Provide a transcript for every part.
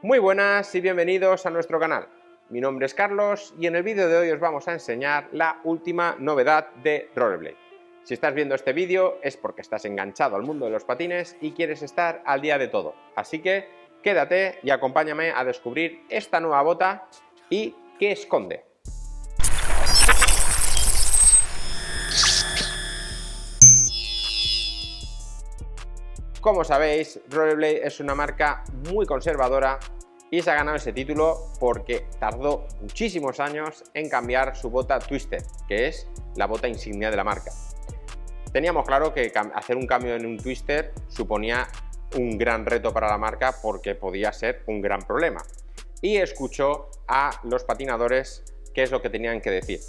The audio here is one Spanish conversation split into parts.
Muy buenas y bienvenidos a nuestro canal. Mi nombre es Carlos y en el vídeo de hoy os vamos a enseñar la última novedad de Rollerblade. Si estás viendo este vídeo es porque estás enganchado al mundo de los patines y quieres estar al día de todo. Así que quédate y acompáñame a descubrir esta nueva bota y qué esconde. Como sabéis, Rollerblade es una marca muy conservadora y se ha ganado ese título porque tardó muchísimos años en cambiar su bota Twisted, que es la bota insignia de la marca. Teníamos claro que hacer un cambio en un Twisted suponía un gran reto para la marca porque podía ser un gran problema. Y escuchó a los patinadores qué es lo que tenían que decir.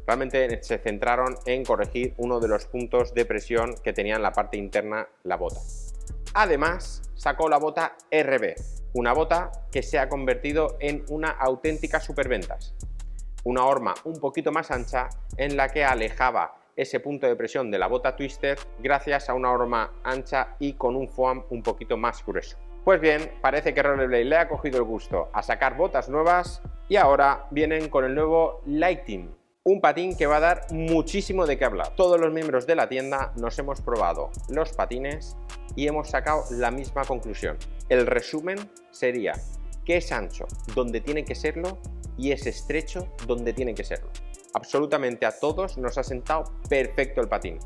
Realmente se centraron en corregir uno de los puntos de presión que tenía en la parte interna la bota. Además, sacó la bota RB, una bota que se ha convertido en una auténtica superventas. Una horma un poquito más ancha en la que alejaba ese punto de presión de la bota Twisted gracias a una horma ancha y con un foam un poquito más grueso. Pues bien, parece que Rollerblade le ha cogido el gusto a sacar botas nuevas y ahora vienen con el nuevo Lightning. Un patín que va a dar muchísimo de qué hablar. Todos los miembros de la tienda nos hemos probado los patines y hemos sacado la misma conclusión. El resumen sería que es ancho donde tiene que serlo y es estrecho donde tiene que serlo. Absolutamente a todos nos ha sentado perfecto el patín.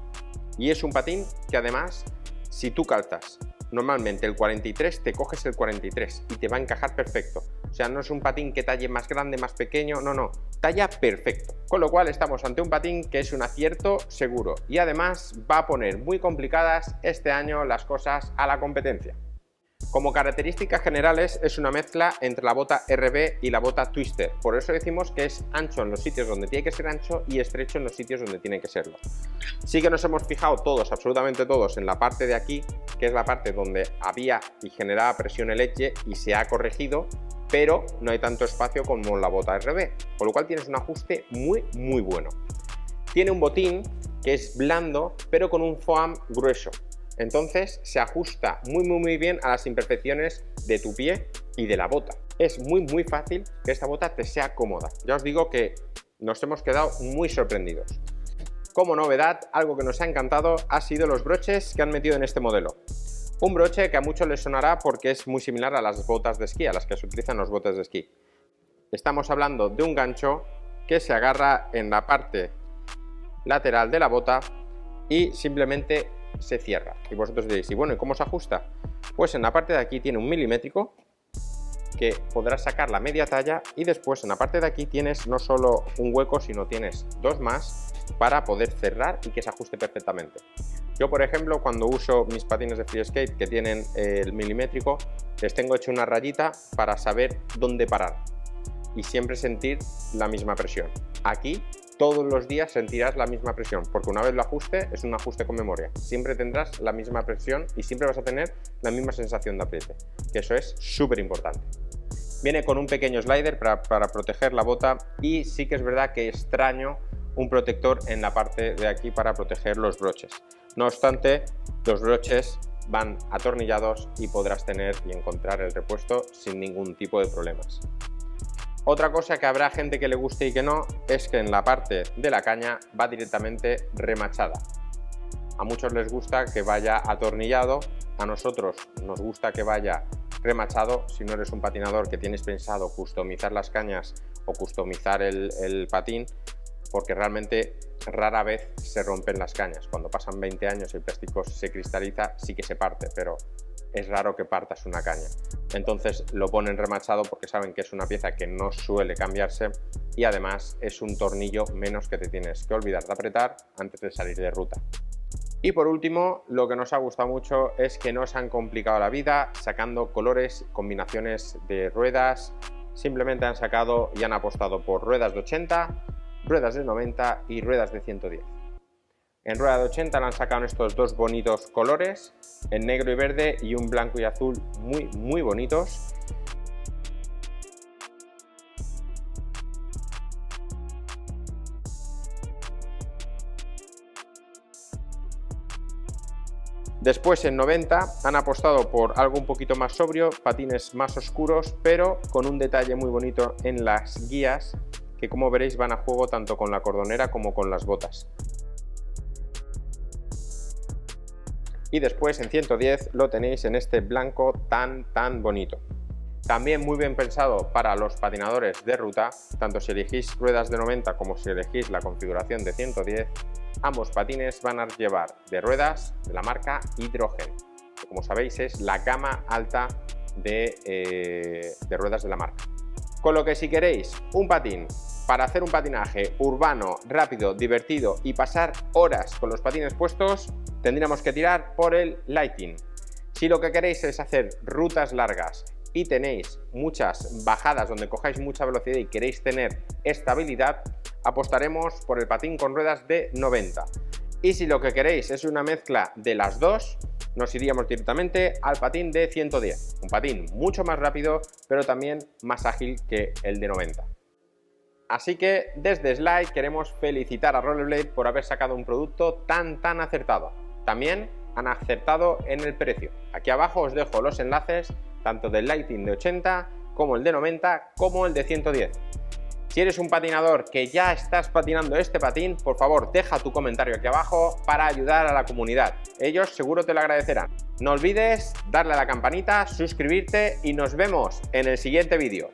Y es un patín que además, si tú calzas normalmente el 43, te coges el 43 y te va a encajar perfecto. O sea, no es un patín que talle más grande, más pequeño, no, talla perfecto. Con lo cual estamos ante un patín que es un acierto seguro y además va a poner muy complicadas este año las cosas a la competencia. Como características generales es una mezcla entre la bota RB y la bota Twister. Por eso decimos que es ancho en los sitios donde tiene que ser ancho y estrecho en los sitios donde tiene que serlo. Sí que nos hemos fijado todos, absolutamente todos, en la parte de aquí, que es la parte donde había y generaba presión el edge y se ha corregido, pero no hay tanto espacio como la bota RB, con lo cual tienes un ajuste muy bueno. Tiene un botín que es blando, pero con un foam grueso. Entonces se ajusta muy bien a las imperfecciones de tu pie y de la bota. Es muy fácil que esta bota te sea cómoda. Ya os digo que nos hemos quedado muy sorprendidos. Como novedad, algo que nos ha encantado ha sido los broches que han metido en este modelo. Un broche que a muchos les sonará porque es muy similar a las botas de esquí, a las que se utilizan los botes de esquí. Estamos hablando de un gancho que se agarra en la parte lateral de la bota y simplemente se cierra. Y vosotros diréis, ¿y bueno, ¿y cómo se ajusta? Pues en la parte de aquí tiene un milimétrico que podrás sacar la media talla y después en la parte de aquí tienes no solo un hueco, sino tienes dos más para poder cerrar y que se ajuste perfectamente. Yo, por ejemplo, cuando uso mis patines de free skate que tienen el milimétrico, les tengo hecho una rayita para saber dónde parar y siempre sentir la misma presión. Aquí todos los días sentirás la misma presión, porque una vez lo ajuste, es un ajuste con memoria. Siempre tendrás la misma presión y siempre vas a tener la misma sensación de apriete, que eso es súper importante. Viene con un pequeño slider para proteger la bota y sí que es verdad que extraño un protector en la parte de aquí para proteger los broches. No obstante, los broches van atornillados y podrás tener y encontrar el repuesto sin ningún tipo de problemas. Otra cosa que habrá gente que le guste y que no es que en la parte de la caña va directamente remachada. A muchos les gusta que vaya atornillado, a nosotros nos gusta que vaya remachado. Si no eres un patinador que tienes pensado customizar las cañas o customizar el patín, porque realmente rara vez se rompen las cañas. Cuando pasan 20 años y el plástico se cristaliza, sí que se parte, pero es raro que partas una caña. Entonces lo ponen remachado porque saben que es una pieza que no suele cambiarse y además es un tornillo menos que te tienes que olvidar de apretar antes de salir de ruta. Y por último, lo que nos ha gustado mucho es que no se han complicado la vida sacando colores, combinaciones de ruedas. Simplemente han sacado y han apostado por ruedas de 80, ruedas de 90 y ruedas de 110. En rueda de 80 le han sacado estos dos bonitos colores, en negro y verde y un blanco y azul muy bonitos. Después en 90 han apostado por algo un poquito más sobrio, patines más oscuros, pero con un detalle muy bonito en las guías que, como veréis, van a juego tanto con la cordonera como con las botas. Y después en 110 lo tenéis en este blanco tan bonito. También muy bien pensado para los patinadores de ruta, tanto si elegís ruedas de 90 como si elegís la configuración de 110, ambos patines van a llevar de ruedas de la marca Hydrogen, que como sabéis es la gama alta de ruedas de la marca. Con lo que si queréis un patín para hacer un patinaje urbano, rápido, divertido y pasar horas con los patines puestos, tendríamos que tirar por el Lighting. Si lo que queréis es hacer rutas largas y tenéis muchas bajadas donde cojáis mucha velocidad y queréis tener estabilidad, apostaremos por el patín con ruedas de 90. Y si lo que queréis es una mezcla de las dos, nos iríamos directamente al patín de 110. Un patín mucho más rápido, pero también más ágil que el de 90. Así que desde Slide queremos felicitar a Rollerblade por haber sacado un producto tan acertado. También han acertado en el precio. Aquí abajo os dejo los enlaces tanto del Lighting de 80 como el de 90 como el de 110. Si eres un patinador que ya estás patinando este patín, por favor deja tu comentario aquí abajo para ayudar a la comunidad. Ellos seguro te lo agradecerán. No olvides darle a la campanita, suscribirte y nos vemos en el siguiente vídeo.